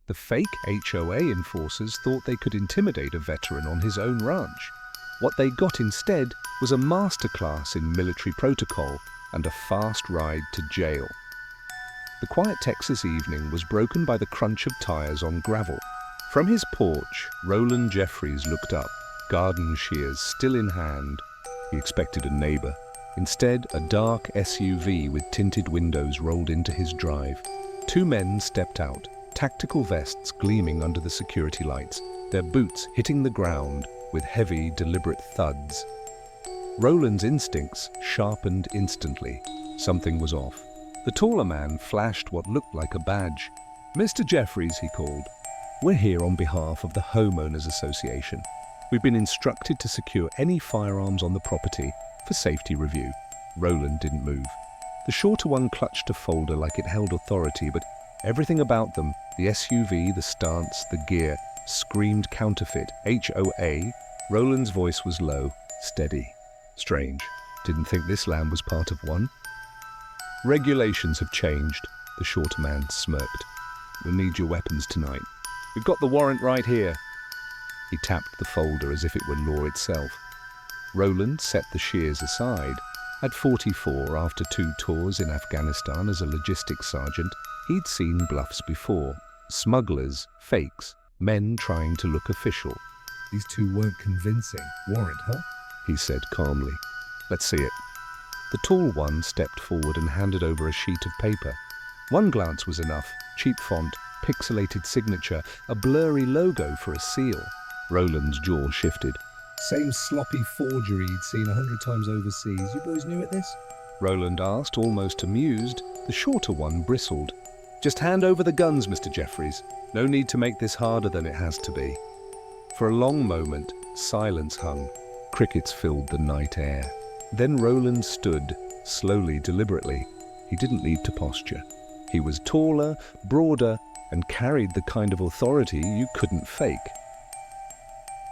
The fake HOA enforcers thought they could intimidate a veteran on his own ranch. What they got instead was a masterclass in military protocol and a fast ride to jail. The quiet Texas evening was broken by the crunch of tires on gravel. From his porch, Roland Jeffries looked up, garden shears still in hand. He expected a neighbor. Instead, a dark SUV with tinted windows rolled into his drive. Two men stepped out, tactical vests gleaming under the security lights, their boots hitting the ground with heavy, deliberate thuds. Roland's instincts sharpened instantly. Something was off. The taller man flashed what looked like a badge. "Mr. Jeffries," he called, "we're here on behalf of the Homeowners Association. We've been instructed to secure any firearms on the property for safety review." Roland didn't move. The shorter one clutched a folder like it held authority, but everything about them, the SUV, the stance, the gear, screamed counterfeit. HOA. Roland's voice was low, steady. Strange. Didn't think this land was part of one. "Regulations have changed," the shorter man smirked. "We'll need your weapons tonight. We've got the warrant right here." He tapped the folder as if it were law itself. Roland set the shears aside. At 44, after 2 tours in Afghanistan as a logistics sergeant, he'd seen bluffs before. Smugglers, fakes, men trying to look official. "These two weren't convincing. Warrant, huh?" he said calmly. "Let's see it." The tall one stepped forward and handed over a sheet of paper. One glance was enough. Cheap font, pixelated signature, a blurry logo for a seal. Roland's jaw shifted. "Same sloppy forgery he'd seen 100 times overseas. You boys new at this?" Roland asked, almost amused. The shorter one bristled. "Just hand over the guns, Mr. Jeffries. No need to make this harder than it has to be." For a long moment, silence hung. Crickets filled the night air. Then Roland stood, slowly, deliberately. He didn't lead to posture. He was taller, broader, and carried the kind of authority you couldn't fake.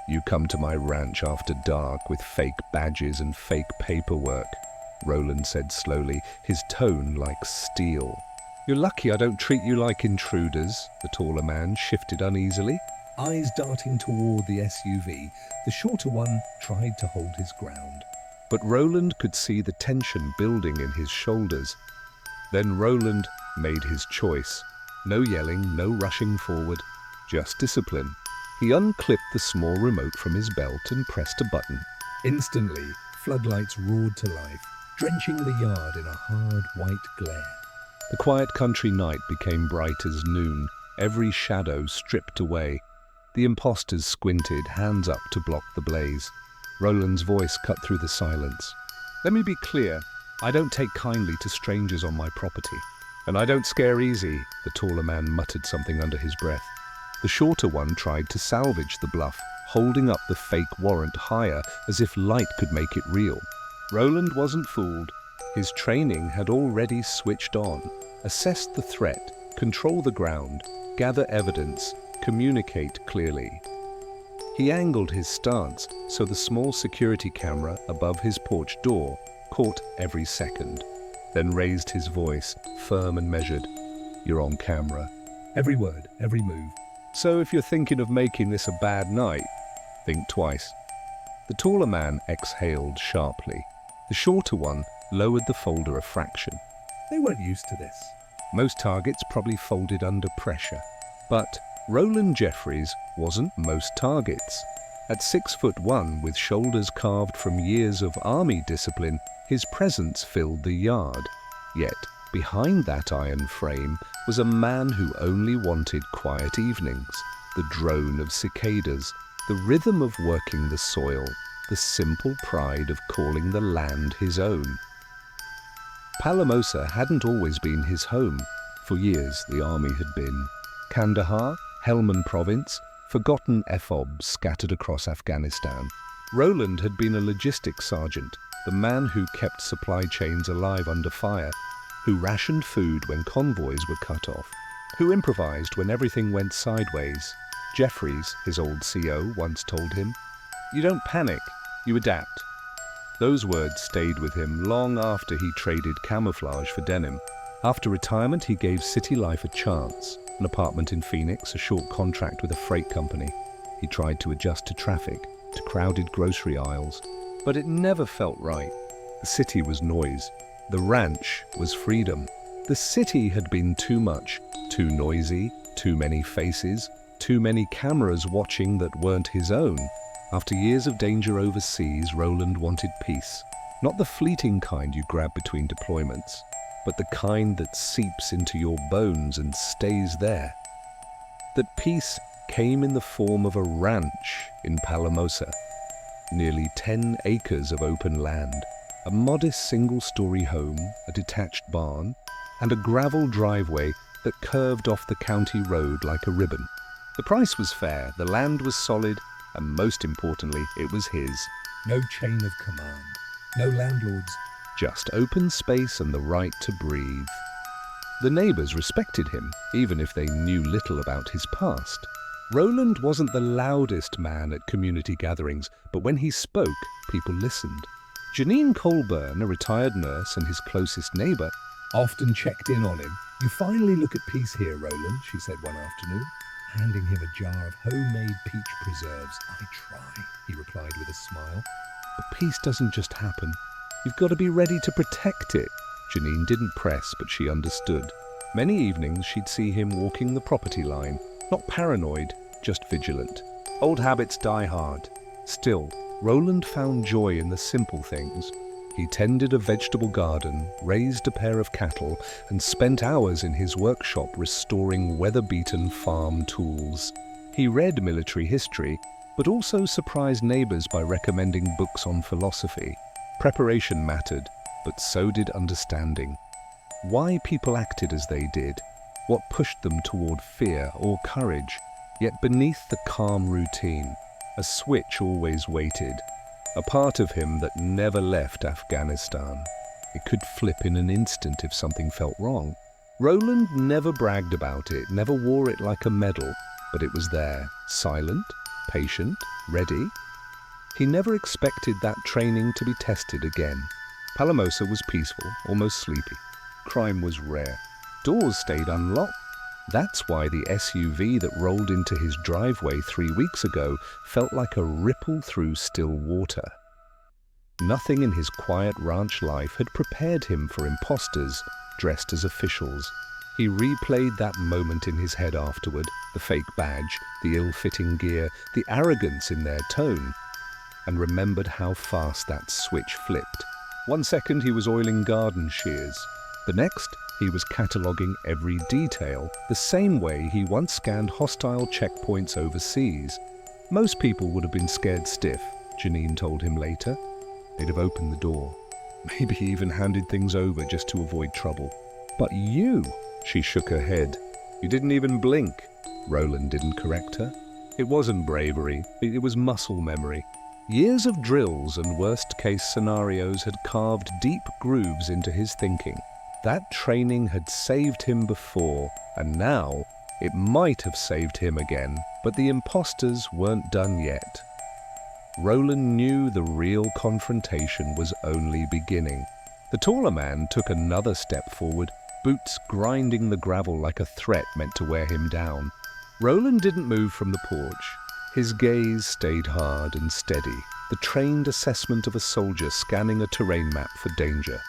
"You come to my ranch after dark with fake badges and fake paperwork," Roland said slowly, his tone like steel. "You're lucky I don't treat you like intruders," the taller man shifted uneasily. Eyes darting toward the SUV, the shorter one tried to hold his ground. But Roland could see the tension building in his shoulders. Then Roland made his choice. No yelling, no rushing forward, just discipline. He unclipped the small remote from his belt and pressed a button. Instantly, floodlights roared to life, drenching the yard in a hard white glare. The quiet country night became bright as noon, every shadow stripped away. The imposters squinted, hands up to block the blaze. Roland's voice cut through the silence. "Let me be clear, I don't take kindly to strangers on my property. And I don't scare easy," the taller man muttered something under his breath. The shorter one tried to salvage the bluff, holding up the fake warrant higher as if light could make it real. Roland wasn't fooled. His training had already switched on. Assess the threat, control the ground, gather evidence, communicate clearly. He angled his stance so the small security camera above his porch door caught every second, then raised his voice, firm and measured. "You're on camera. Every word, every move. So if you're thinking of making this a bad night, think twice." The taller man exhaled sharply. The shorter one lowered the folder a fraction. They weren't used to this. Most targets probably folded under pressure. But Roland Jeffries wasn't most targets. At 6'1", with shoulders carved from years of army discipline, his presence filled the yard. Yet, behind that iron frame was a man who only wanted quiet evenings, the drone of cicadas, the rhythm of working the soil, the simple pride of calling the land his own. Palamosa hadn't always been his home. For years, the army had been. Kandahar, Helmand Province, forgotten FOBs scattered across Afghanistan. Roland had been a logistics sergeant, the man who kept supply chains alive under fire, who rationed food when convoys were cut off, who improvised when everything went sideways. Jeffries, his old CO, once told him, "You don't panic, you adapt." Those words stayed with him long after he traded camouflage for denim. After retirement, he gave city life a chance. An apartment in Phoenix, a short contract with a freight company. He tried to adjust to traffic, to crowded grocery aisles, but it never felt right. The city was noise. The ranch was freedom. The city had been too much, too noisy, too many faces, too many cameras watching that weren't his own. After years of danger overseas, Roland wanted peace. Not the fleeting kind you grab between deployments, but the kind that seeps into your bones and stays there. That peace came in the form of a ranch in Palamosa. Nearly 10 acres of open land, a modest single-story home, a detached barn, and a gravel driveway that curved off the county road like a ribbon. The price was fair, the land was solid, and most importantly, it was his. No chain of command, no landlords. Just open space and the right to breathe. The neighbors respected him, even if they knew little about his past. Roland wasn't the loudest man at community gatherings, but when he spoke, people listened. Janine Colburn, a retired nurse and his closest neighbor, Often checked in on him. You finally look at peace here, Roland, she said one afternoon, handing him a jar of homemade peach preserves. I try, he replied with a smile. But peace doesn't just happen. You've got to be ready to protect it. Janine didn't press, but she understood. Many evenings she'd see him walking the property line, not paranoid, just vigilant. Old habits die hard. Still, Roland found joy in the simple things. He tended a vegetable garden, raised a pair of cattle, and spent hours in his workshop restoring weather-beaten farm tools. He read military history, but also surprised neighbors by recommending books on philosophy. Preparation mattered, but so did understanding. Why people acted as they did, what pushed them toward fear or courage. Yet beneath the calm routine, a switch always waited. A part of him that never left Afghanistan. It could flip in an instant if something felt wrong. Roland never bragged about it, never wore it like a medal, but it was there, silent, patient, ready. He never expected that training to be tested again. Palamosa was peaceful, almost sleepy. Crime was rare. Doors stayed unlocked. That's why the SUV that rolled into his driveway 3 weeks ago felt like a ripple through still water. Nothing in his quiet ranch life had prepared him for imposters dressed as officials. He replayed that moment in his head afterward, the fake badge, the ill-fitting gear, the arrogance in their tone, and remembered how fast that switch flipped. 1 second he was oiling garden shears. The next, he was cataloguing every detail, the same way he once scanned hostile checkpoints overseas. Most people would have been scared stiff, Janine told him later. They'd have opened the door, maybe even handed things over just to avoid trouble. But you, she shook her head. You didn't even blink. Roland didn't correct her. It wasn't bravery, it was muscle memory. Years of drills and worst-case scenarios had carved deep grooves into his thinking. That training had saved him before, and now it might have saved him again, but the imposters weren't done yet. Roland knew the real confrontation was only beginning. The taller man took another step forward, boots grinding the gravel like a threat meant to wear him down. Roland didn't move from the porch. His gaze stayed hard and steady, the trained assessment of a soldier scanning a terrain map for danger.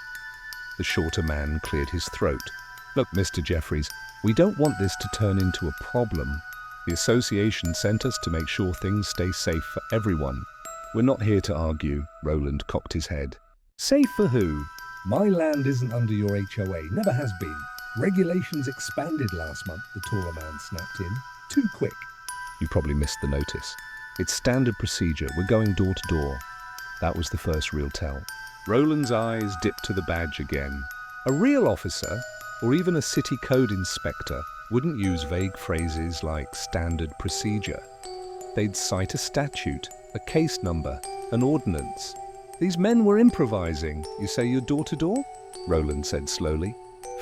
The shorter man cleared his throat. Look, Mr. Jeffries, we don't want this to turn into a problem. The association sent us to make sure things stay safe for everyone. We're not here to argue, Roland cocked his head. Safe for who? My land isn't under your HOA, never has been. Regulations expanded last month, the taller man snapped in. Too quick. You probably missed the notice. It's standard procedure. We're going door to door. That was the first real tell. Roland's eyes dipped to the badge again. A real officer, or even a city code inspector, wouldn't use vague phrases like standard procedure. They'd cite a statute, a case number, an ordinance. These men were improvising. You say you're door to door? Roland said slowly.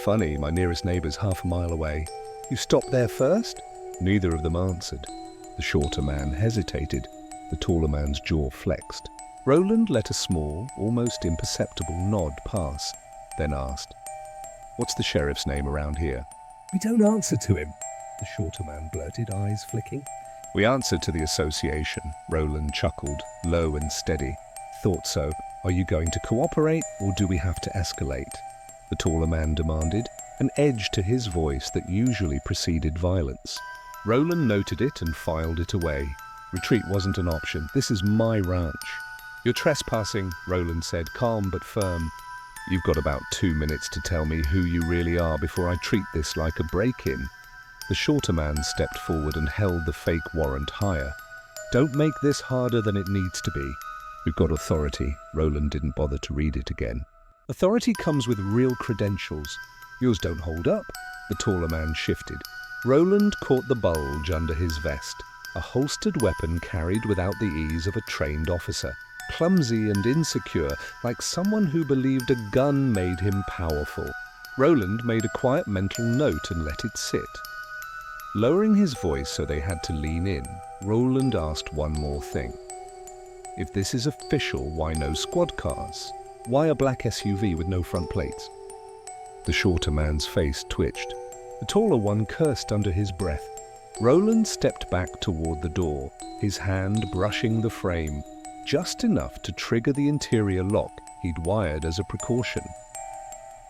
Funny, my nearest neighbor's half a mile away. You stopped there first? Neither of them answered. The shorter man hesitated. The taller man's jaw flexed. Roland let a small, almost imperceptible nod pass, then asked, "What's the sheriff's name around here?" We don't answer to him. the shorter man blurted, eyes flicking. We answer to the association, Roland chuckled, low and steady. Thought so. Are you going to cooperate, or do we have to escalate? The taller man demanded, an edge to his voice that usually preceded violence. Roland noted it and filed it away. Retreat wasn't an option. This is my ranch. You're trespassing, Roland said, calm but firm. You've got about 2 minutes to tell me who you really are before I treat this like a break-in. The shorter man stepped forward and held the fake warrant higher. Don't make this harder than it needs to be. We've got authority. Roland didn't bother to read it again. Authority comes with real credentials. Yours don't hold up. The taller man shifted. Roland caught the bulge under his vest, a holstered weapon carried without the ease of a trained officer, clumsy and insecure, like someone who believed a gun made him powerful. Roland made a quiet mental note and let it sit. Lowering his voice so they had to lean in, Roland asked one more thing. If this is official, why no squad cars? Why a black SUV with no front plates? The shorter man's face twitched. The taller one cursed under his breath. Roland stepped back toward the door, his hand brushing the frame, just enough to trigger the interior lock he'd wired as a precaution.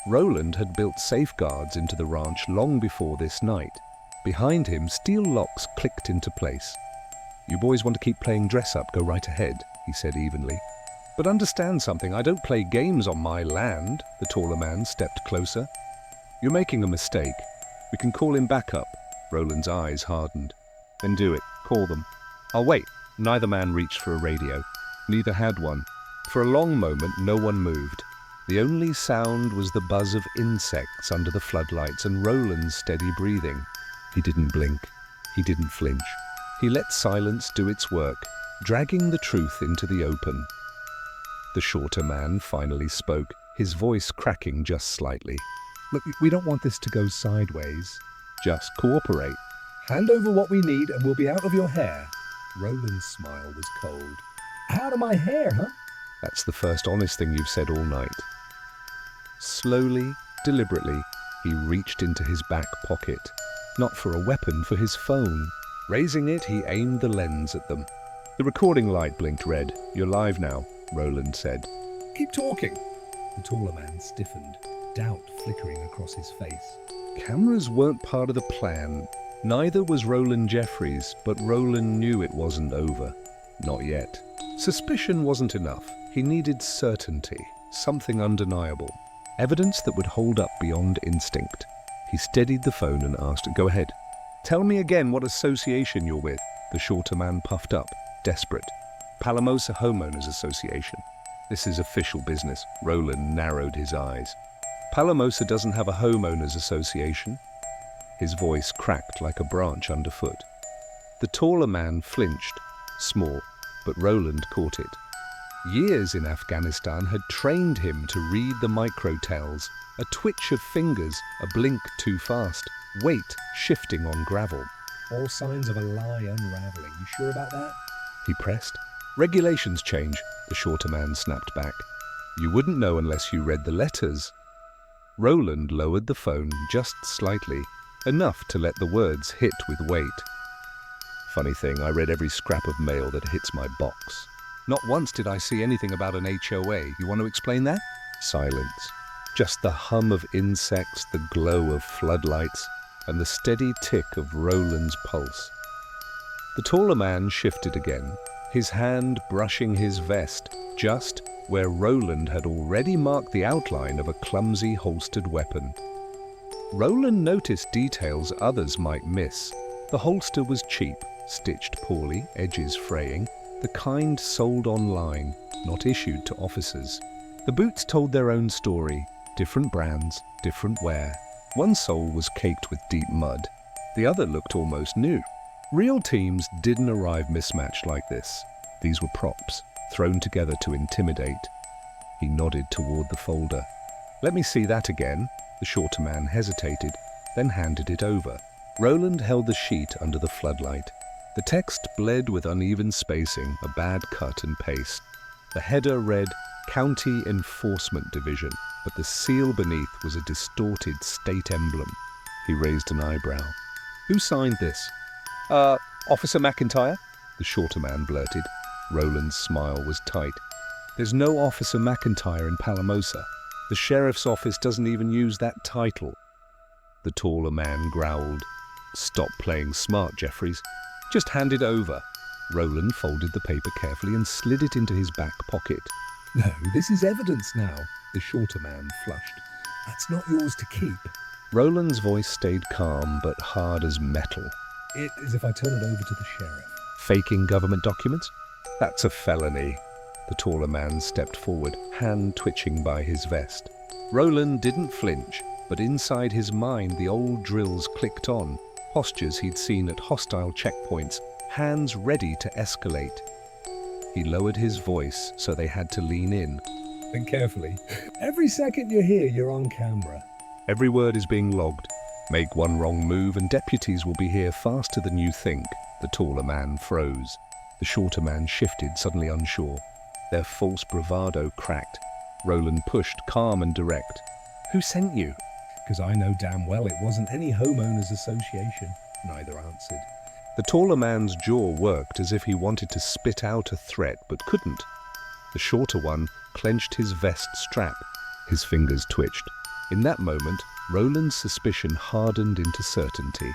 Roland had built safeguards into the ranch long before this night. Behind him, steel locks clicked into place. You boys want to keep playing dress-up, go right ahead, he said evenly. But understand something, I don't play games on my land. The taller man stepped closer. You're making a mistake. We can call him back up. Roland's eyes hardened. Then do it. Call them. I'll wait. Neither man reached for a radio. Neither had one. For a long moment, no one moved. The only sound was the buzz of insects under the floodlights and Roland's steady breathing. He didn't blink. He didn't flinch. He let silence do its work, dragging the truth into the open. The shorter man finally spoke, his voice cracking just slightly. Look, we don't want this to go sideways. Just cooperate. Hand over what we need and we'll be out of your hair. Roland's smile was cold. Out of my hair, huh? That's the first honest thing you've said all night. Slowly, deliberately, he reached into his back pocket. Not for a weapon, for his phone. Raising it, he aimed the lens at them. The recording light blinked red. You're live now, Roland said. Keep talking. The taller man stiffened, doubt flickering across his face. Cameras weren't part of the plan. Neither was Roland Jeffries, but Roland knew it wasn't over. Not yet. Suspicion wasn't enough. He needed certainty, something undeniable. Evidence that would hold up beyond instinct. He steadied the phone and asked, Go ahead. Tell me again what association you're with. The shorter man puffed up, desperate. Palamosa Homeowners Association. This is official business. Roland narrowed his eyes. Palamosa doesn't have a homeowners association. His voice cracked like a branch underfoot. The taller man flinched, small, but Roland caught it. Years in Afghanistan had trained him to read the microtells, a twitch of fingers, a blink too fast, weight shifting on gravel. All signs of a lie unraveling. You sure about that? He pressed. Regulations change, the shorter man snapped back. You wouldn't know unless you read the letters. Roland lowered the phone just slightly, enough to let the words hit with weight. Funny thing, I read every scrap of mail that hits my box. Not once did I see anything about an HOA. You want to explain that? Silence. Just the hum of insects, the glow of floodlights, and the steady tick of Roland's pulse. The taller man shifted again, his hand brushing his vest, just where Roland had already marked the outline of a clumsy holstered weapon. Roland noticed details others might miss. The holster was cheap, stitched poorly, edges fraying, the kind sold online, not issued to officers. The boots told their own story, different brands, different wear. One sole was caked with deep mud. The other looked almost new. Real teams didn't arrive mismatched like this. These were props, thrown together to intimidate. He nodded toward the folder. Let me see that again. The shorter man hesitated, then handed it over. Roland held the sheet under the floodlight. The text bled with uneven spacing, a bad cut and paste. The header read, County Enforcement Division, but the seal beneath was a distorted state emblem. He raised an eyebrow. Who signed this? Officer McIntyre, the shorter man blurted. Roland's smile was tight. There's no Officer McIntyre in Palamosa. The sheriff's office doesn't even use that title. The taller man growled. Stop playing smart, Jeffries. Just hand it over. Roland folded the paper carefully and slid it into his back pocket. No, this is evidence now, the shorter man flushed. That's not yours to keep. Roland's voice stayed calm but hard as metal. It is if I turn it over to the sheriff. Faking government documents? That's a felony. The taller man stepped forward, hand twitching by his vest. Roland didn't flinch, but inside his mind the old drills clicked on, postures he'd seen at hostile checkpoints, hands ready to escalate. He lowered his voice so they had to lean in. Think carefully. Every second you're here, you're on camera. Every word is being logged. Make one wrong move and deputies will be here faster than you think. The taller man froze. The shorter man shifted, suddenly unsure. Their false bravado cracked. Roland pushed, calm and direct. Who sent you? Because I know damn well it wasn't any homeowners association. Neither answered. The taller man's jaw worked as if he wanted to spit out a threat but couldn't. The shorter one clenched his vest strap. His fingers twitched. In that moment, Roland's suspicion hardened into certainty.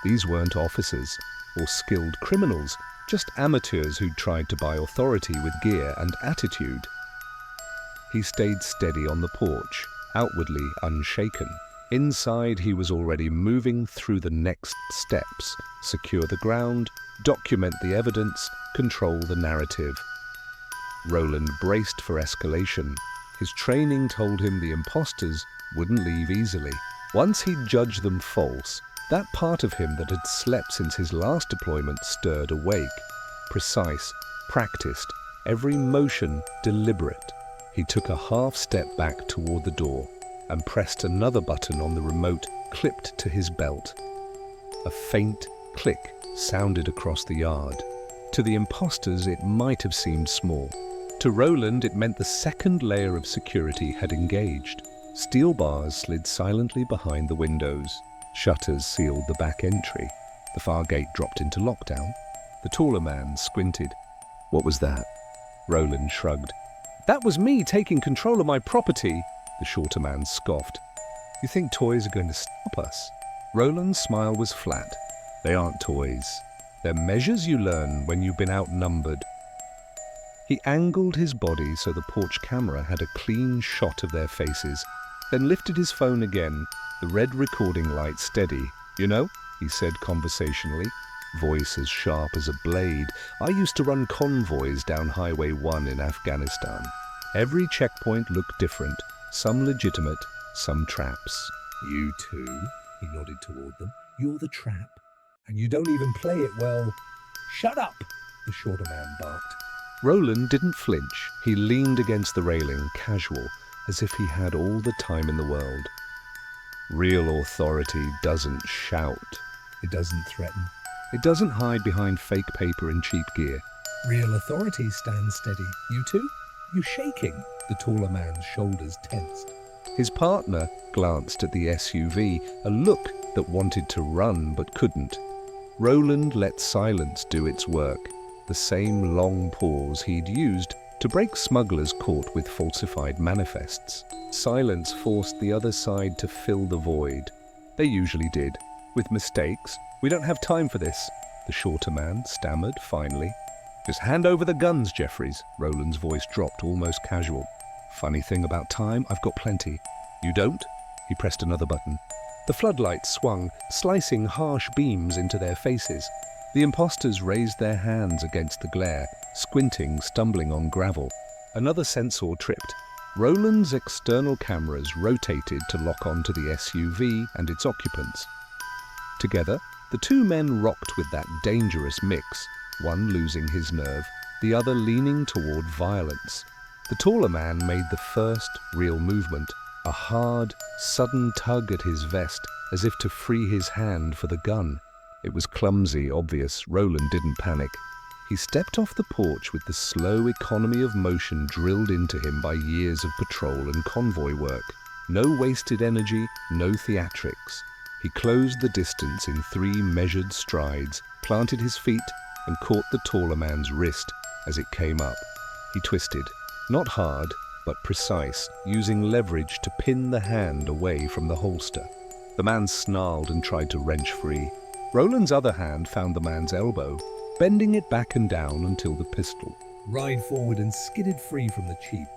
These weren't officers or skilled criminals, just amateurs who'd tried to buy authority with gear and attitude. He stayed steady on the porch, outwardly unshaken. Inside, he was already moving through the next steps: secure the ground, document the evidence, control the narrative. Roland braced for escalation. His training told him the imposters wouldn't leave easily. Once he'd judged them false, that part of him that had slept since his last deployment stirred awake. Precise, practiced, every motion deliberate. He took a half step back toward the door and pressed another button on the remote clipped to his belt. A faint click sounded across the yard. To the imposters, it might have seemed small. To Roland, it meant the second layer of security had engaged. Steel bars slid silently behind the windows. Shutters sealed the back entry. The far gate dropped into lockdown. The taller man squinted. What was that? Roland shrugged. That was me taking control of my property, the shorter man scoffed. You think toys are going to stop us? Roland's smile was flat. They aren't toys. They're measures you learn when you've been outnumbered. He angled his body so the porch camera had a clean shot of their faces, then lifted his phone again, the red recording light steady. You know, he said conversationally, voice as sharp as a blade, I used to run convoys down Highway 1 in Afghanistan. Every checkpoint looked different, some legitimate, some traps. You too, he nodded toward them. You're the trap. And you don't even play it well. Shut up, the shorter man barked. Roland didn't flinch. He leaned against the railing, casual, as if he had all the time in the world. Real authority doesn't shout. It doesn't threaten. It doesn't hide behind fake paper and cheap gear. Real authority stands steady. You too? You shaking? The taller man's shoulders tensed. His partner glanced at the SUV, a look that wanted to run but couldn't. Roland let silence do its work, the same long pause he'd used to break smugglers caught with falsified manifests. Silence forced the other side to fill the void. They usually did, with mistakes. We don't have time for this, the shorter man stammered finally. Just hand over the guns, Jeffries. Roland's voice dropped almost casual. Funny thing about time, I've got plenty. You don't? He pressed another button. The floodlights swung, slicing harsh beams into their faces. The imposters raised their hands against the glare, squinting, stumbling on gravel. Another sensor tripped. Roland's external cameras rotated to lock onto the SUV and its occupants. Together, the two men rocked with that dangerous mix, one losing his nerve, the other leaning toward violence. The taller man made the first real movement, a hard, sudden tug at his vest, as if to free his hand for the gun. It was clumsy, obvious. Roland didn't panic. He stepped off the porch with the slow economy of motion drilled into him by years of patrol and convoy work. No wasted energy, no theatrics. He closed the distance in 3 measured strides, planted his feet, and caught the taller man's wrist as it came up. He twisted, not hard, but precise, using leverage to pin the hand away from the holster. The man snarled and tried to wrench free. Roland's other hand found the man's elbow, bending it back and down until the pistol. Ride forward and skidded free from the Chief.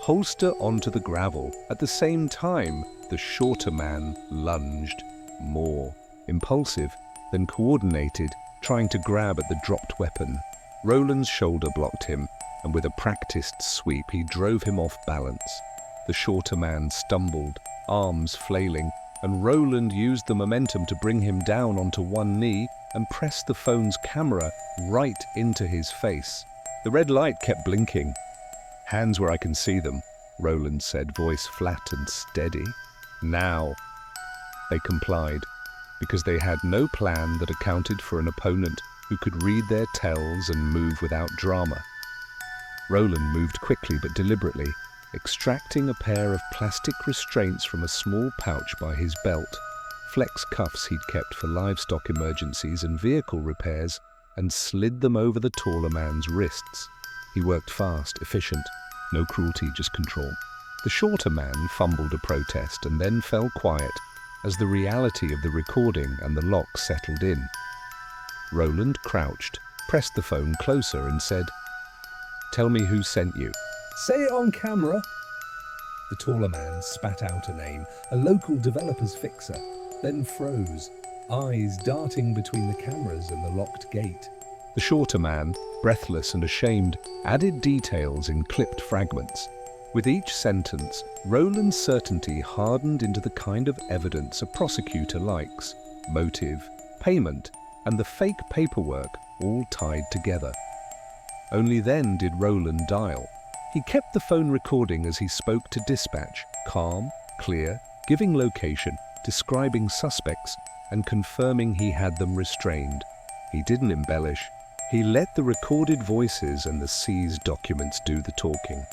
Holster onto the gravel. At the same time, the shorter man lunged. More impulsive than coordinated, trying to grab at the dropped weapon. Roland's shoulder blocked him, and with a practiced sweep, he drove him off balance. The shorter man stumbled, arms flailing, and Roland used the momentum to bring him down onto one knee and press the phone's camera right into his face. The red light kept blinking. "Hands where I can see them," Roland said, voice flat and steady. "Now." They complied, because they had no plan that accounted for an opponent who could read their tells and move without drama. Roland moved quickly but deliberately, extracting a pair of plastic restraints from a small pouch by his belt, flex cuffs he'd kept for livestock emergencies and vehicle repairs, and slid them over the taller man's wrists. He worked fast, efficient, no cruelty, just control. The shorter man fumbled a protest and then fell quiet as the reality of the recording and the lock settled in. Roland crouched, pressed the phone closer and said, "Tell me who sent you." Say it on camera. The taller man spat out a name, a local developer's fixer, then froze, eyes darting between the cameras and the locked gate. The shorter man, breathless and ashamed, added details in clipped fragments. With each sentence, Roland's certainty hardened into the kind of evidence a prosecutor likes: motive, payment, and the fake paperwork all tied together. Only then did Roland dial. He kept the phone recording as he spoke to dispatch, calm, clear, giving location, describing suspects, and confirming he had them restrained. He didn't embellish. He let the recorded voices and the seized documents do the talking.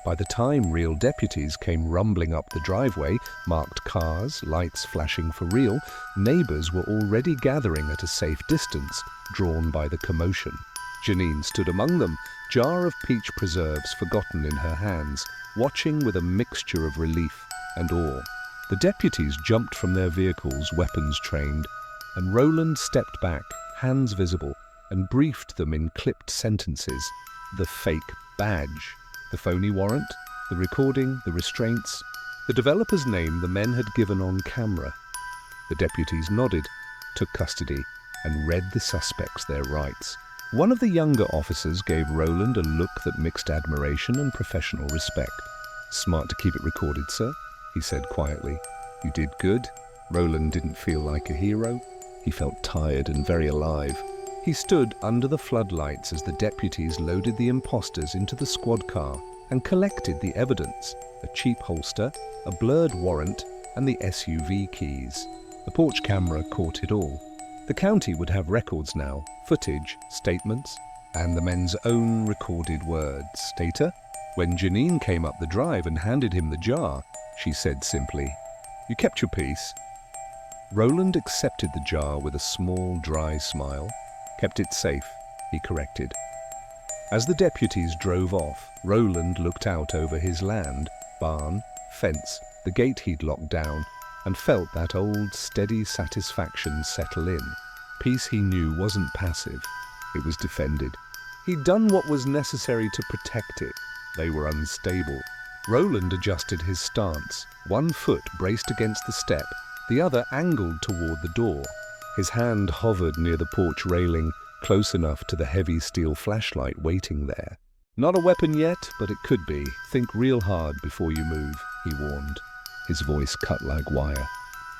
By the time real deputies came rumbling up the driveway, marked cars, lights flashing for real, neighbors were already gathering at a safe distance, drawn by the commotion. Janine stood among them, jar of peach preserves forgotten in her hands, watching with a mixture of relief and awe. The deputies jumped from their vehicles, weapons trained, and Roland stepped back, hands visible, and briefed them in clipped sentences. The fake badge, the phony warrant, the recording, the restraints, the developer's name the men had given on camera. The deputies nodded, took custody, and read the suspects their rights. One of the younger officers gave Roland a look that mixed admiration and professional respect. "Smart to keep it recorded, sir," he said quietly. "You did good." Roland didn't feel like a hero. He felt tired and very alive. He stood under the floodlights as the deputies loaded the imposters into the squad car and collected the evidence: a cheap holster, a blurred warrant, and the SUV keys. The porch camera caught it all. The county would have records now, footage, statements, and the men's own recorded words. Stater, when Janine came up the drive and handed him the jar, she said simply, "You kept your peace." Roland accepted the jar with a small, dry smile. "Kept it safe," he corrected. As the deputies drove off, Roland looked out over his land, barn, fence, the gate he'd locked down, and felt that old, steady satisfaction settle in. Peace, he knew, wasn't passive. It was defended. He'd done what was necessary to protect it. They were unstable. Roland adjusted his stance. One foot braced against the step, the other angled toward the door. His hand hovered near the porch railing, close enough to the heavy steel flashlight waiting there. "Not a weapon yet, but it could be. Think real hard before you move," he warned. His voice cut like wire.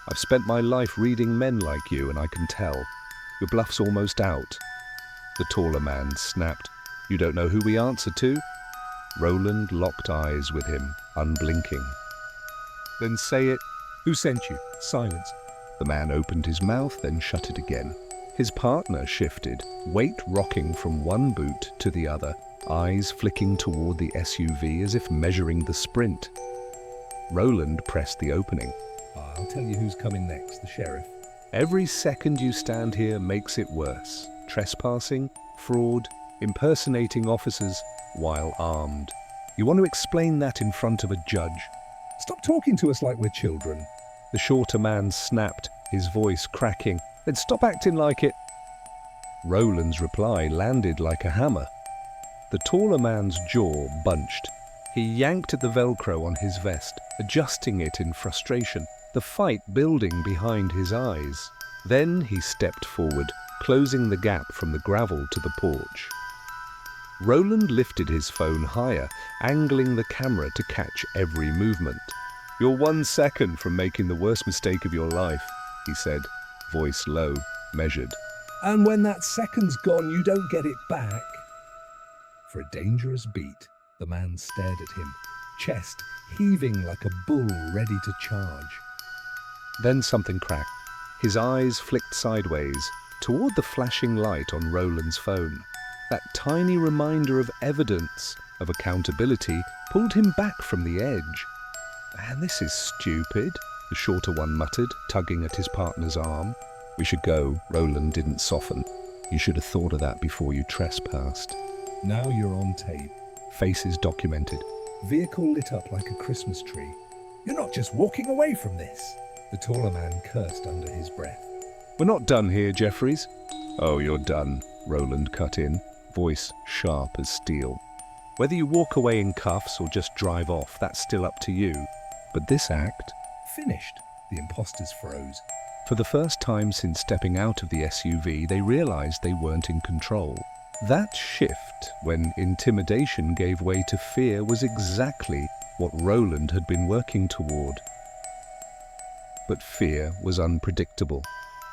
"I've spent my life reading men like you, and I can tell. Your bluff's almost out." The taller man snapped, "You don't know who we answer to?" Roland locked eyes with him, unblinking. "Then say it." "Who sent you?" Silence. The man opened his mouth, then shut it again. His partner shifted, weight rocking from one boot to the other, eyes flicking toward the SUV as if measuring the sprint. Roland pressed the opening. I'll tell you who's coming next, the sheriff. Every second you stand here makes it worse. Trespassing, fraud, impersonating officers while armed. You want to explain that in front of a judge. Stop talking to us like we're children. The shorter man snapped, his voice cracking. Then stop acting like it. Roland's reply landed like a hammer. The taller man's jaw bunched. He yanked at the Velcro on his vest, adjusting it in frustration, the fight building behind his eyes. Then he stepped forward, closing the gap from the gravel to the porch. Roland lifted his phone higher, angling the camera to catch every movement. "You're 1 second from making the worst mistake of your life," he said, voice low, measured. And when that second's gone, you don't get it back. For a dangerous beat, the man stared at him, chest heaving like a bull ready to charge. Then something cracked. His eyes flicked sideways, toward the flashing light on Roland's phone. That tiny reminder of evidence, of accountability, pulled him back from the edge. "Man, this is stupid," the shorter one muttered, tugging at his partner's arm. "We should go." Roland didn't soften. "You should have thought of that before you trespassed." Now you're on tape. Faces documented. Vehicle lit up like a Christmas tree. You're not just walking away from this. The taller man cursed under his breath. "We're not done here, Jeffries." "Oh, you're done," Roland cut in, voice sharp as steel. "Whether you walk away in cuffs or just drive off, that's still up to you. But this act..." Finished. The imposters froze. For the first time since stepping out of the SUV, they realized they weren't in control. That shift, when intimidation gave way to fear, was exactly what Roland had been working toward. But fear was unpredictable.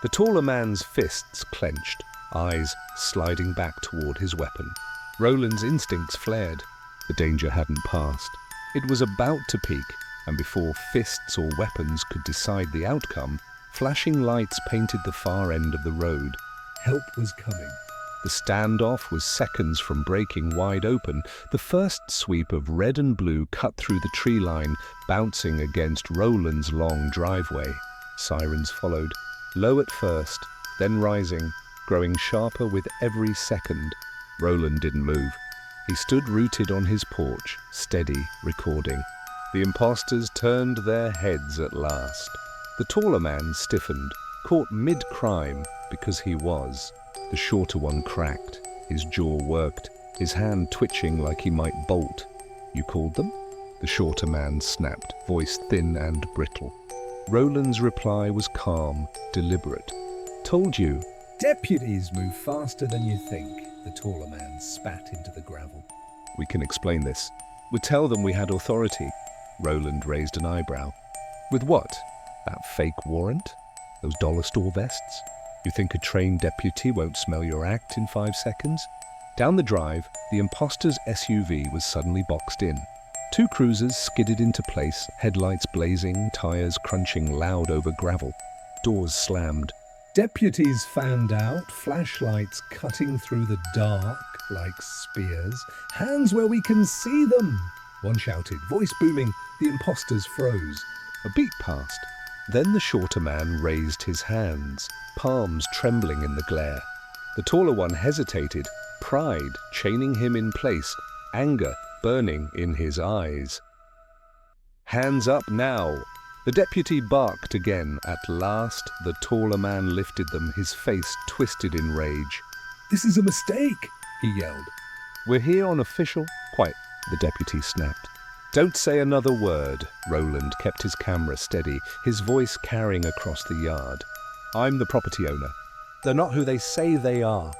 The taller man's fists clenched, eyes sliding back toward his weapon. Roland's instincts flared. The danger hadn't passed. It was about to peak, and before fists or weapons could decide the outcome, flashing lights painted the far end of the road. Help was coming. The standoff was seconds from breaking wide open. The first sweep of red and blue cut through the tree line, bouncing against Roland's long driveway. Sirens followed, low at first, then rising, growing sharper with every second. Roland didn't move. He stood rooted on his porch, steady, recording. The imposters turned their heads at last. The taller man stiffened, caught mid-crime because he was. The shorter one cracked, his jaw worked, his hand twitching like he might bolt. "You called them?" The shorter man snapped, voice thin and brittle. Roland's reply was calm, deliberate. "Told you." Deputies move faster than you think. The taller man spat into the gravel. "We can explain this. We'd tell them we had authority." Roland raised an eyebrow. "With what? That fake warrant? Those dollar store vests? You think a trained deputy won't smell your act in 5 seconds?" Down the drive, the imposter's SUV was suddenly boxed in. 2 cruisers skidded into place, headlights blazing, tires crunching loud over gravel. Doors slammed. Deputies fanned out, flashlights cutting through the dark like spears. "Hands where we can see them!" One shouted, voice booming. The imposters froze. A beat passed. Then the shorter man raised his hands, palms trembling in the glare. The taller one hesitated, pride chaining him in place, anger burning in his eyes. "Hands up now!" The deputy barked again. At last, the taller man lifted them, his face twisted in rage. "This is a mistake," he yelled. "We're here on official..." "Quiet," the deputy snapped. "Don't say another word." Roland kept his camera steady, his voice carrying across the yard. "I'm the property owner. They're not who they say they are.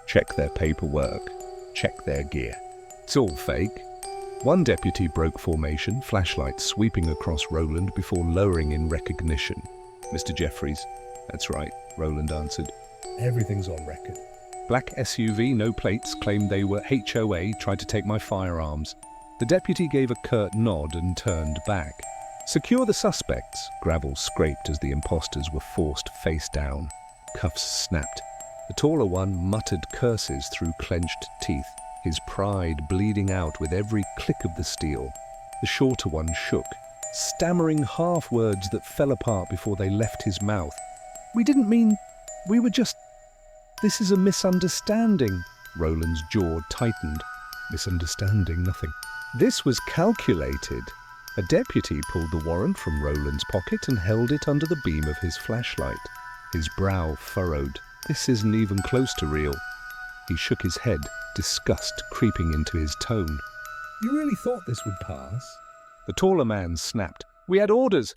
Check their paperwork. Check their gear. It's all fake." One deputy broke formation, flashlight sweeping across Roland before lowering in recognition. "Mr. Jeffries." "That's right," Roland answered. "Everything's on record." "Black SUV, no plates, claimed they were HOA, tried to take my firearms." The deputy gave a curt nod and turned back. "Secure the suspects." Gravel scraped as the imposters were forced face down. Cuffs snapped. The taller one muttered curses through clenched teeth, his pride bleeding out with every click of the steel. The shorter one shook, stammering half-words that fell apart before they left his mouth. "We didn't mean... we were just... This is a misunderstanding." Roland's jaw tightened. Misunderstanding nothing. This was calculated. A deputy pulled the warrant from Roland's pocket and held it under the beam of his flashlight. His brow furrowed. This isn't even close to real. He shook his head, disgust creeping into his tone. You really thought this would pass? The taller man snapped. "We had orders."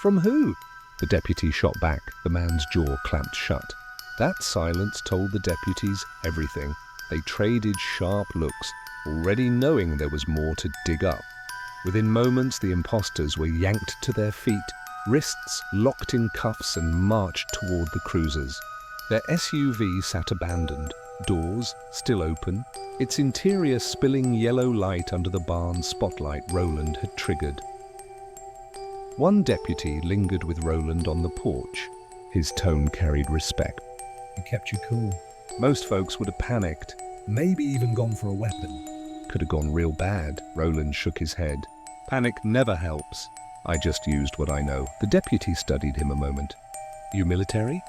"From who?" The deputy shot back. The man's jaw clamped shut. That silence told the deputies everything. They traded sharp looks, already knowing there was more to dig up. Within moments, the imposters were yanked to their feet, wrists locked in cuffs, and marched toward the cruisers. Their SUV sat abandoned, doors still open, its interior spilling yellow light under the barn spotlight Roland had triggered. One deputy lingered with Roland on the porch. His tone carried respect. He kept you cool. Most folks would have panicked. Maybe even gone for a weapon. Could have gone real bad. Roland shook his head. Panic never helps. I just used what I know. The deputy studied him a moment. "You military?"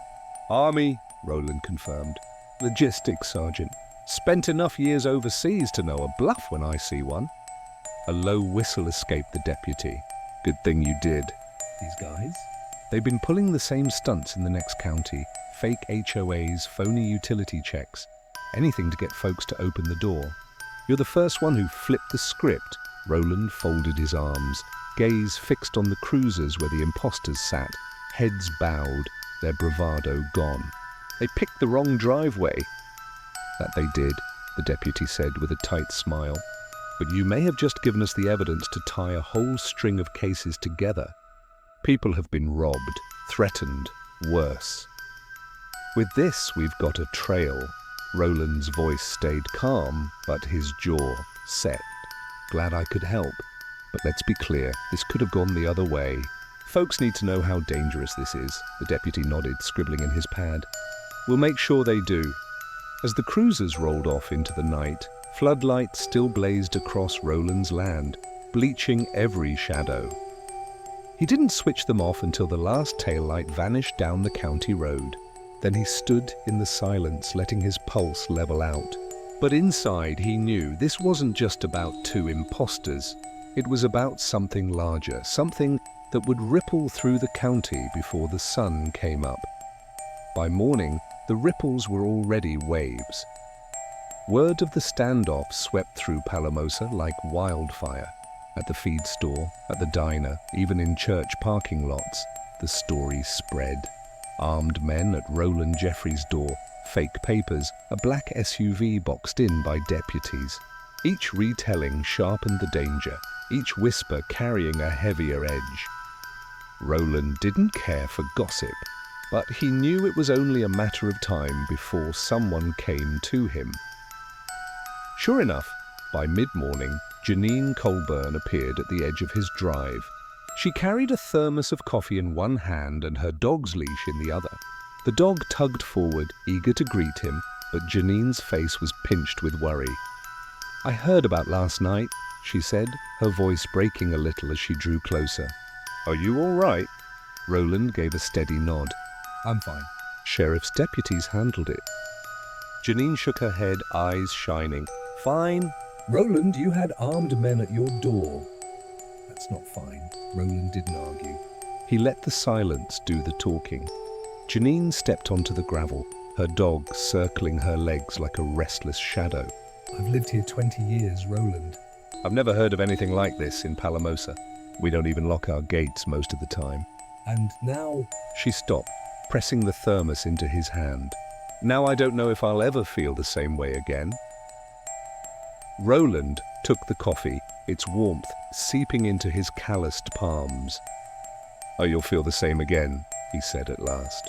"Army," Roland confirmed. "Logistics, Sergeant. Spent enough years overseas to know a bluff when I see one." A low whistle escaped the deputy. "Good thing you did." These guys? They've been pulling the same stunts in the next county. Fake HOAs, phony utility checks. Anything to get folks to open the door. "You're the first one who flipped the script." Roland folded his arms, gaze fixed on the cruisers where the imposters sat, heads bowed, their bravado gone. "They picked the wrong driveway." "That they did," the deputy said with a tight smile. "But you may have just given us the evidence to tie a whole string of cases together. People have been robbed, threatened, worse. With this, we've got a trail." Roland's voice stayed calm, but his jaw set. "Glad I could help. But let's be clear, this could have gone the other way. Folks need to know how dangerous this is." The deputy nodded, scribbling in his pad. "We'll make sure they do." As the cruisers rolled off into the night, floodlights still blazed across Roland's land, bleaching every shadow. He didn't switch them off until the last taillight vanished down the county road. Then he stood in the silence, letting his pulse level out. But inside he knew this wasn't just about two imposters. It was about something larger, something that would ripple through the county before the sun came up. By morning, the ripples were already waves. Word of the standoff swept through Palamosa like wildfire. At the feed store, at the diner, even in church parking lots, the story spread. Armed men at Roland Jeffrey's door, fake papers, a black SUV boxed in by deputies. Each retelling sharpened the danger, each whisper carrying a heavier edge. Roland didn't care for gossip, but he knew it was only a matter of time before someone came to him. Sure enough, by mid-morning, Janine Colburn appeared at the edge of his drive. She carried a thermos of coffee in one hand and her dog's leash in the other. The dog tugged forward, eager to greet him, but Janine's face was pinched with worry. "I heard about last night," she said, her voice breaking a little as she drew closer. "Are you all right?" Roland gave a steady nod. I'm fine. Sheriff's deputies handled it. Janine shook her head, eyes shining. "Fine." Roland, you had armed men at your door. That's not fine. Roland didn't argue. He let the silence do the talking. Janine stepped onto the gravel, her dog circling her legs like a restless shadow. I've lived here 20 years, Roland. "I've never heard of anything like this in Palamosa. We don't even lock our gates most of the time." And now... She stopped, pressing the thermos into his hand. "Now I don't know if I'll ever feel the same way again." Roland took the coffee, its warmth seeping into his calloused palms. "Oh, you'll feel the same again," he said at last.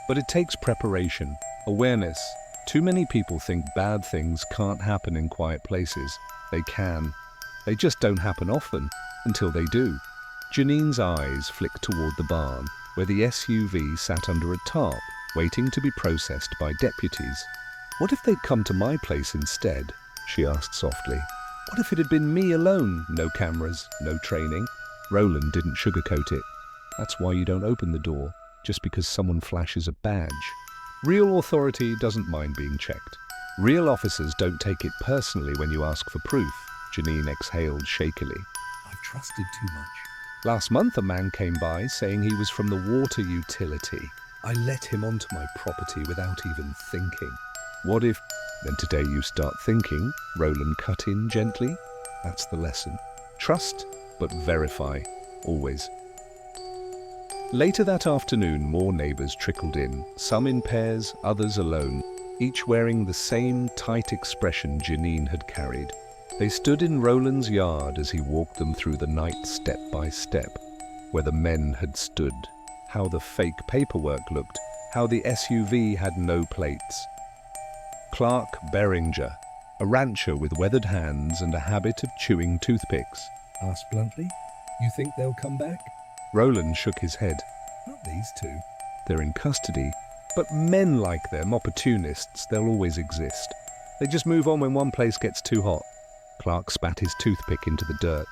"But it takes preparation, awareness. Too many people think bad things can't happen in quiet places. They can. They just don't happen often, until they do." Janine's eyes flicked toward the barn, where the SUV sat under a tarp, waiting to be processed by deputies. "What if they'd come to my place instead?" she asked softly. "What if it had been me alone? No cameras, no training." Roland didn't sugarcoat it. That's why you don't open the door, just because someone flashes a badge. Real authority doesn't mind being checked. Real officers don't take it personally when you ask for proof, Janine exhaled shakily. I've trusted too much. Last month a man came by saying he was from the water utility. I let him onto my property without even thinking. What if... Then today you start thinking, Roland cut in gently. That's the lesson. Trust, but verify, always. Later that afternoon, more neighbours trickled in, some in pairs, others alone, each wearing the same tight expression Janine had carried. They stood in Roland's yard as he walked them through the night step by step, where the men had stood, how the fake paperwork looked, how the SUV had no plates. Clark Beringer, a rancher with weathered hands and a habit of chewing toothpicks. Asked bluntly, you think they'll come back? Roland shook his head. Not these two. They're in custody, but men like them, opportunists, they'll always exist. They just move on when one place gets too hot. Clark spat his toothpick into the dirt.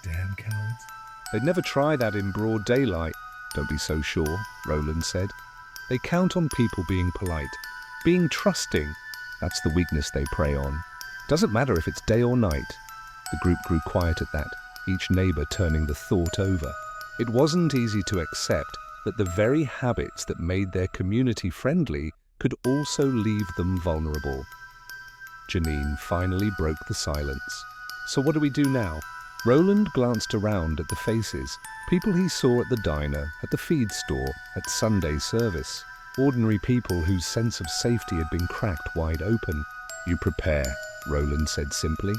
Damn cowards. They'd never try that in broad daylight. Don't be so sure, Roland said. They count on people being polite, being trusting. That's the weakness they prey on. Doesn't matter if it's day or night. The group grew quiet at that, each neighbour turning the thought over. It wasn't easy to accept that the very habits that made their community friendly could also leave them vulnerable. Janine finally broke the silence. So what do we do now? Roland glanced around at the faces, people he saw at the diner, at the feed store, at Sunday service. Ordinary people whose sense of safety had been cracked wide open. You prepare, Roland said simply.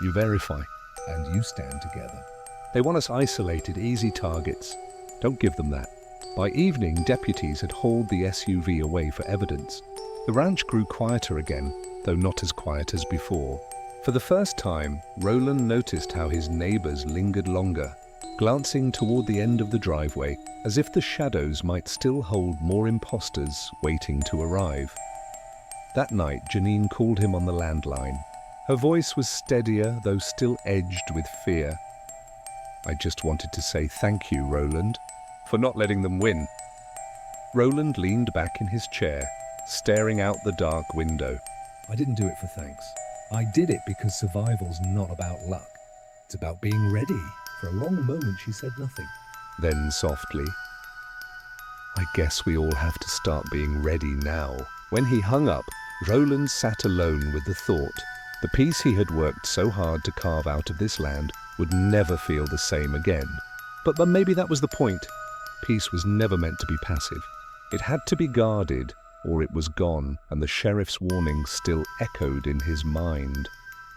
You verify. And you stand together. They want us isolated, easy targets. Don't give them that. By evening, deputies had hauled the SUV away for evidence. The ranch grew quieter again, though not as quiet as before. For the first time, Roland noticed how his neighbours lingered longer, glancing toward the end of the driveway, as if the shadows might still hold more imposters waiting to arrive. That night, Janine called him on the landline. Her voice was steadier, though still edged with fear. I just wanted to say thank you, Roland, for not letting them win. Roland leaned back in his chair, staring out the dark window. I didn't do it for thanks. I did it because survival's not about luck. It's about being ready. For a long moment, she said nothing. Then softly, I guess we all have to start being ready now. When he hung up, Roland sat alone with the thought. The peace he had worked so hard to carve out of this land would never feel the same again. But maybe that was the point. Peace was never meant to be passive. It had to be guarded, or it was gone, and the sheriff's warning still echoed in his mind.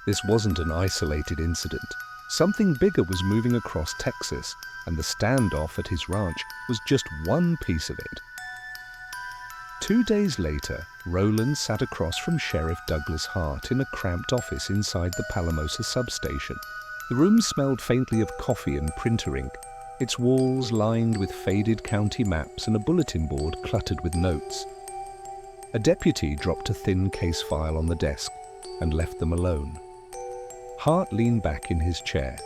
This wasn't an isolated incident. Something bigger was moving across Texas, and the standoff at his ranch was just one piece of it. 2 days later, Roland sat across from Sheriff Douglas Hart in a cramped office inside the Palamosa substation. The room smelled faintly of coffee and printer ink, its walls lined with faded county maps and a bulletin board cluttered with notes. A deputy dropped a thin case file on the desk and left them alone. Hart leaned back in his chair,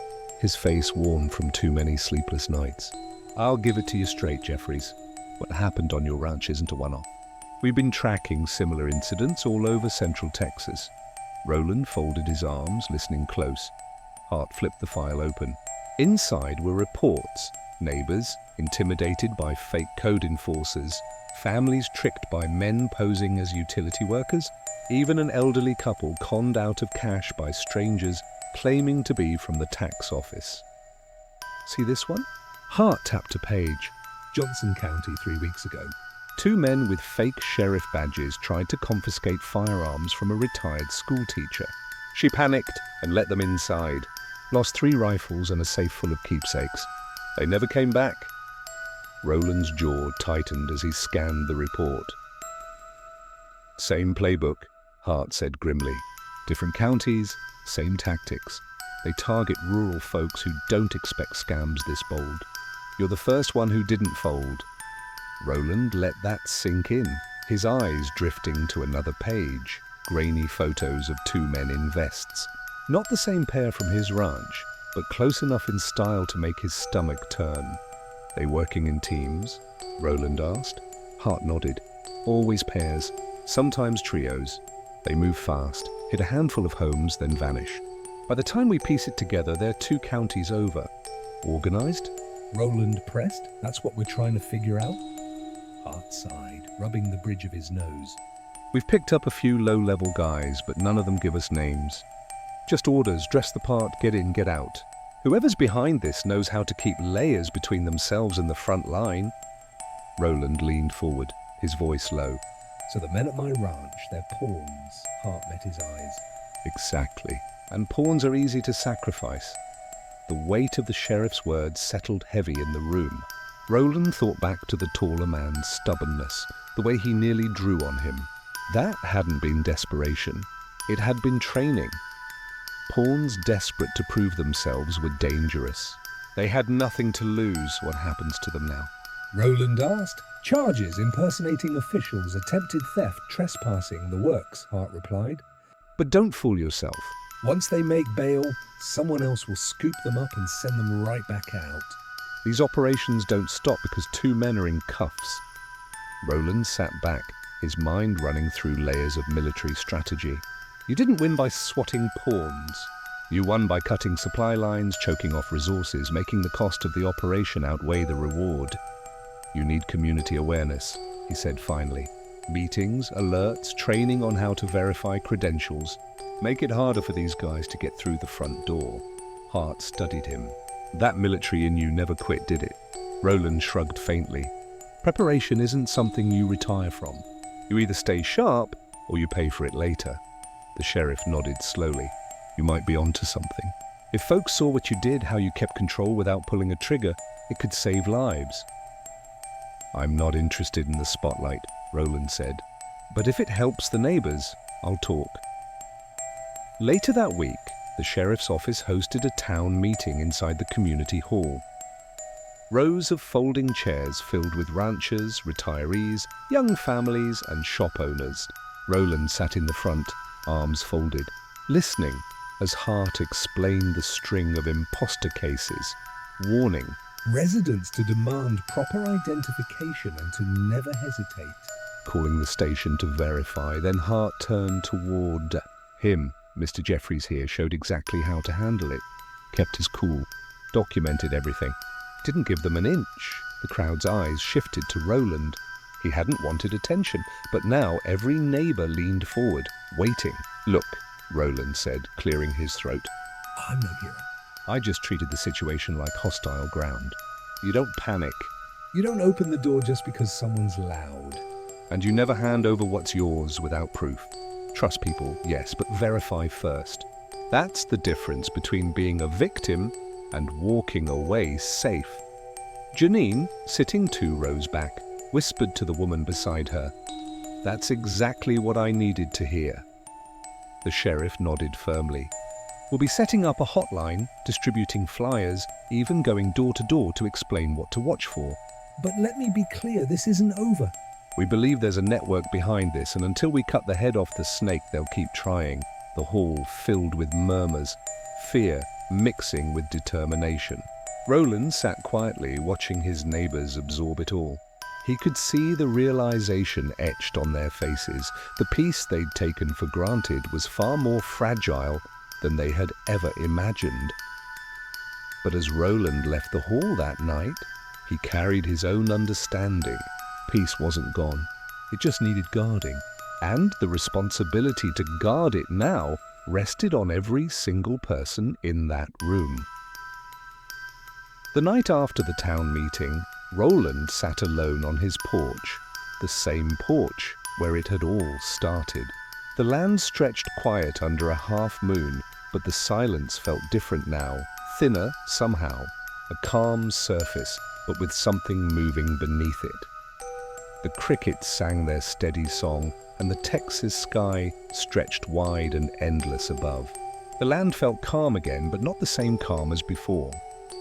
his face worn from too many sleepless nights. I'll give it to you straight, Jeffries. What happened on your ranch isn't a one-off. We've been tracking similar incidents all over central Texas. Roland folded his arms, listening close. Hart flipped the file open. Inside were reports, neighbors intimidated by fake code enforcers, families tricked by men posing as utility workers, even an elderly couple conned out of cash by strangers claiming to be from the tax office. See this one? Hart tapped a page. Johnson County 3 weeks ago. 2 men with fake sheriff badges tried to confiscate firearms from a retired schoolteacher. She panicked and let them inside. Lost 3 rifles and a safe full of keepsakes. They never came back. Roland's jaw tightened as he scanned the report. Same playbook, Hart said grimly. Different counties, same tactics. They target rural folks who don't expect scams this bold. You're the first one who didn't fold. Roland let that sink in, his eyes drifting to another page, grainy photos of 2 men in vests. Not the same pair from his ranch, but close enough in style to make his stomach turn. "They working in teams?" Roland asked. Hart nodded. "Always pairs, sometimes trios. They move fast, hit a handful of homes, then vanish. By the time we piece it together, they're 2 counties over. Organized?" Roland pressed. "That's what we're trying to figure out." Hart sighed, rubbing the bridge of his nose. "We've picked up a few low-level guys, but none of them give us names. Just orders, dress the part, get in, get out. Whoever's behind this knows how to keep layers between themselves and the front line." Roland leaned forward, his voice low. "So the men at my ranch, they're pawns." Hart met his eyes. "Exactly. And pawns are easy to sacrifice." The weight of the sheriff's words settled heavy in the room. Roland thought back to the taller man's stubbornness, the way he nearly drew on him. That hadn't been desperation. It had been training. Pawns desperate to prove themselves were dangerous. They had nothing to lose. What happens to them now? Roland asked. "Charges: impersonating officials, attempted theft, trespassing, the works," Hart replied. But don't fool yourself. "Once they make bail, someone else will scoop them up and send them right back out." These operations don't stop because 2 men are in cuffs. Roland sat back, his mind running through layers of military strategy. You didn't win by swatting pawns. You won by cutting supply lines, choking off resources, making the cost of the operation outweigh the reward. "You need community awareness," he said finally. "Meetings, alerts, training on how to verify credentials. Make it harder for these guys to get through the front door." Hart studied him. "That military in you never quit, did it?" Roland shrugged faintly. "Preparation isn't something you retire from. You either stay sharp or you pay for it later." The sheriff nodded slowly. "You might be onto something. If folks saw what you did, how you kept control without pulling a trigger, it could save lives." "I'm not interested in the spotlight," Roland said. "But if it helps the neighbors, I'll talk." Later that week, the sheriff's office hosted a town meeting inside the community hall. Rows of folding chairs filled with ranchers, retirees, young families, and shop owners. Roland sat in the front, arms folded, listening as Hart explained the string of imposter cases. Warning: "Residents to demand proper identification and to never hesitate." Calling the station to verify, then Hart turned toward him. Mr. Jeffries here showed exactly how to handle it. Kept his cool, documented everything. Didn't give them an inch. The crowd's eyes shifted to Roland. He hadn't wanted attention, but now every neighbor leaned forward, waiting. "Look," Roland said, clearing his throat. "I'm no hero." "I just treated the situation like hostile ground. You don't panic, "You don't open the door just because someone's loud." and you never hand over what's yours without proof. Trust people, yes, but verify first. That's the difference between being a victim and walking away safe." Janine, sitting 2 rows back, whispered to the woman beside her, "That's exactly what I needed to hear." The sheriff nodded firmly. "We'll be setting up a hotline, distributing flyers, even going door to door to explain what to watch for. "But let me be clear, this isn't over." We believe there's a network behind this, and until we cut the head off the snake, they'll keep trying." The hall filled with murmurs, fear mixing with determination. Roland sat quietly, watching his neighbors absorb it all. He could see the realization etched on their faces. The peace they'd taken for granted was far more fragile than they had ever imagined. But as Roland left the hall that night, he carried his own understanding. Peace wasn't gone. It just needed guarding. And the responsibility to guard it now rested on every single person in that room. The night after the town meeting, Roland sat alone on his porch, the same porch where it had all started. The land stretched quiet under a half-moon, but the silence felt different now, thinner somehow, a calm surface, but with something moving beneath it. The crickets sang their steady song, and the Texas sky stretched wide and endless above. The land felt calm again, but not the same calm as before.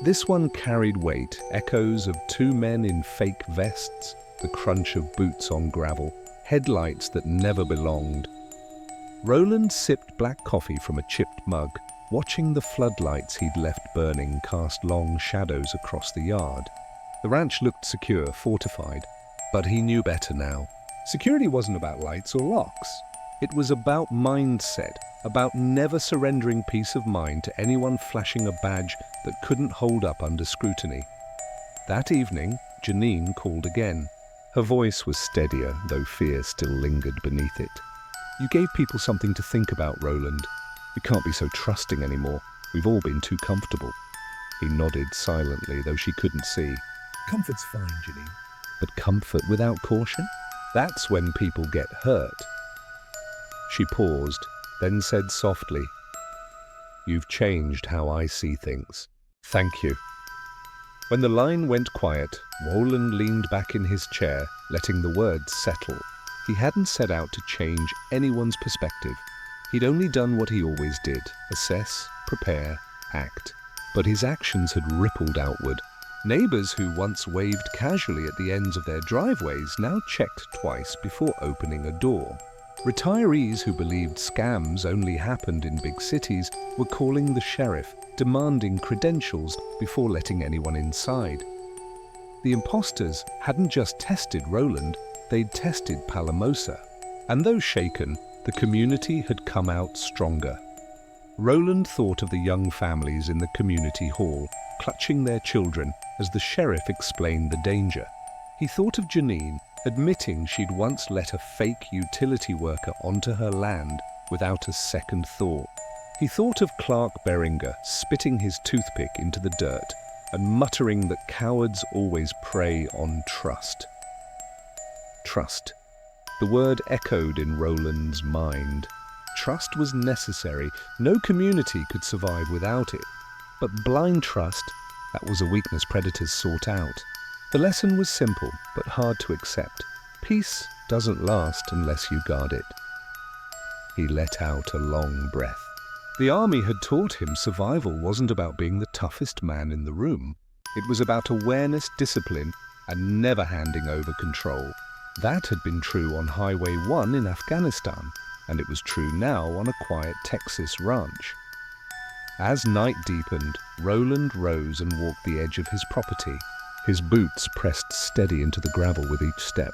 This one carried weight, echoes of 2 men in fake vests, the crunch of boots on gravel, headlights that never belonged. Roland sipped black coffee from a chipped mug, Watching the floodlights he'd left burning cast long shadows across the yard. The ranch looked secure, fortified, but he knew better now. Security wasn't about lights or locks. It was about mindset, about never surrendering peace of mind to anyone flashing a badge that couldn't hold up under scrutiny. That evening, Janine called again. Her voice was steadier, though fear still lingered beneath it. "You gave people something to think about, Roland. We can't be so trusting anymore. We've all been too comfortable." He nodded silently, though she couldn't see. Comfort's fine, Janine. But comfort without caution? That's when people get hurt. She paused, then said softly, "You've changed how I see things. Thank you." When the line went quiet, Roland leaned back in his chair, letting the words settle. He hadn't set out to change anyone's perspective. He'd only done what he always did: assess, prepare, act. But his actions had rippled outward. Neighbors who once waved casually at the ends of their driveways now checked twice before opening a door. Retirees who believed scams only happened in big cities were calling the sheriff, demanding credentials before letting anyone inside. The imposters hadn't just tested Roland, they'd tested Palamosa. And though shaken, the community had come out stronger. Roland thought of the young families in the community hall, clutching their children as the sheriff explained the danger. He thought of Janine, admitting she'd once let a fake utility worker onto her land without a second thought. He thought of Clark Beringer spitting his toothpick into the dirt and muttering that cowards always prey on trust. Trust. The word echoed in Roland's mind. Trust was necessary. No community could survive without it. But blind trust, that was a weakness predators sought out. The lesson was simple, but hard to accept. Peace doesn't last unless you guard it. He let out a long breath. The army had taught him survival wasn't about being the toughest man in the room. It was about awareness, discipline, and never handing over control. That had been true on Highway 1 in Afghanistan, and it was true now on a quiet Texas ranch. As night deepened, Roland rose and walked the edge of his property. His boots pressed steady into the gravel with each step.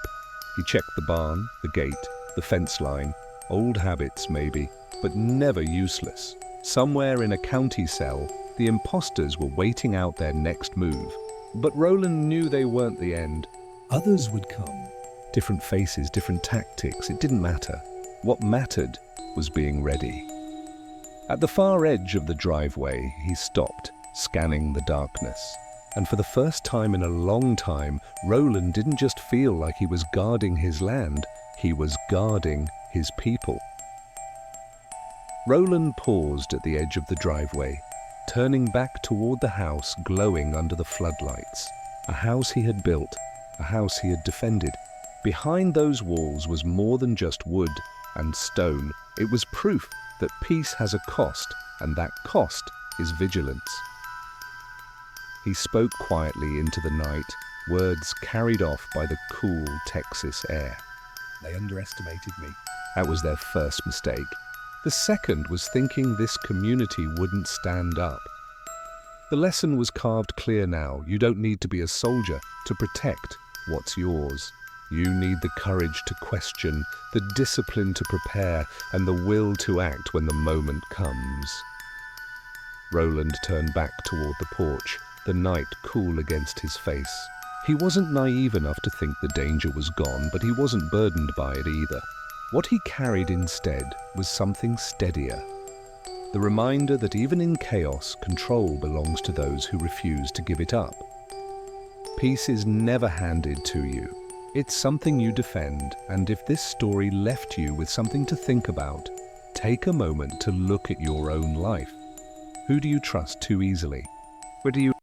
He checked the barn, the gate, the fence line. Old habits, maybe, but never useless. Somewhere in a county cell, the imposters were waiting out their next move. But Roland knew they weren't the end. Others would come. Different faces, different tactics, it didn't matter. What mattered was being ready. At the far edge of the driveway, he stopped, scanning the darkness. And for the first time in a long time, Roland didn't just feel like he was guarding his land, he was guarding his people. Roland paused at the edge of the driveway, turning back toward the house glowing under the floodlights. A house he had built, a house he had defended. Behind those walls was more than just wood and stone. It was proof that peace has a cost, and that cost is vigilance. He spoke quietly into the night, words carried off by the cool Texas air. They underestimated me. That was their first mistake. The second was thinking this community wouldn't stand up. The lesson was carved clear now. You don't need to be a soldier to protect what's yours. You need the courage to question, the discipline to prepare, and the will to act when the moment comes. Roland turned back toward the porch, the night cool against his face. He wasn't naive enough to think the danger was gone, but he wasn't burdened by it either. What he carried instead was something steadier. The reminder that even in chaos, control belongs to those who refuse to give it up. Peace is never handed to you. It's something you defend, and if this story left you with something to think about, take a moment to look at your own life. Who do you trust too easily? Where do you